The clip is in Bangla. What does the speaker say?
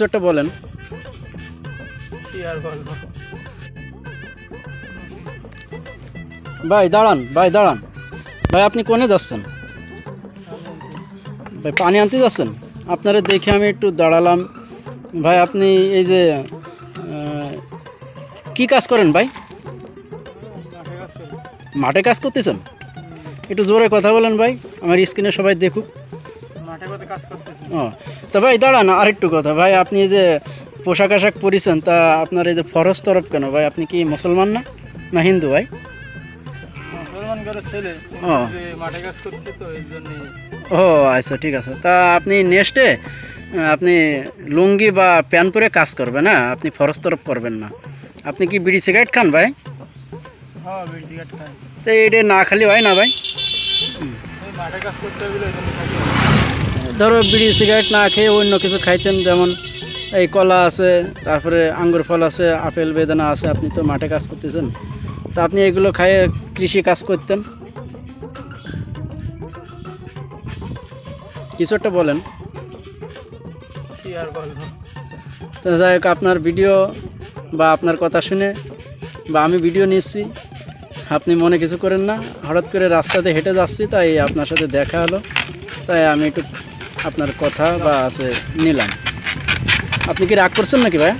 কিছু একটা বলেন। কি আর বলবো? ভাই দাঁড়ান, ভাই দাঁড়ান। ভাই আপনি কোনে যাচ্ছেন? ভাই পানি আনতে যাচ্ছেন? আপনারা দেখে আমি একটু দাঁড়ালাম। ভাই আপনি এই যে কি কাজ করেন ভাই? মাঠে কাজ করি। মাঠে কাজ করতেছেন? একটু জোরে কথা বলেন ভাই, আমার স্ক্রিনে সবাই দেখুক। মাঠে কোথায় কাজ করতেছি? ও তা ভাই দাঁড়ান, আরেকটু কথা ভাই, আপনি এই যে পোশাক আশাক পরিছেন, তা আপনার এই যে ফরজ তরফ কেন ভাই? আপনি কি মুসলমান না হিন্দু ভাই? মুসলমান ঘরের ছেলে, কিন্তু ও। যে মাঠে কাজ করছি তো এই জন্যই। ও আচ্ছা, ঠিক আছে। তা আপনি নেক্সটে আপনি লুঙ্গি বা প্যান্ট পরে কাজ করবেন, না আপনি ফরজ তরফ করবেন না। আপনি কি বিড়ি সিগারেট খান ভাই? হ্যাঁ, বিড়ি সিগারেট খাই। তো এটা না খালি হয় না ভাই? ওই মাঠে কাজ করতে হবে ওই জন্য খাই। ধরো বিড়ি সিগারেট না খেয়ে অন্য কিছু খাইতেন, যেমন এই কলা আছে, তারপরে আঙ্গুর ফল আছে, আপেল বেদানা আছে। আপনি তো মাঠে কাজ করতেছেন, তা আপনি এগুলো খাইয়ে কৃষি কাজ করতেন। কিছু একটা বলেন। কি আর বলবো? তো যাই হোক, আপনার ভিডিও বা আপনার কথা শুনে বা আমি ভিডিও নিচ্ছি, আপনি মনে কিছু করেন না। হঠাৎ করে রাস্তাতে হেঁটে যাচ্ছি, তাই আপনার সাথে দেখা হলো, তাই আমি একটু আপনার কথা বা আছে নিলাম। আপনি কি রাগ করছেন নাকি ভাই?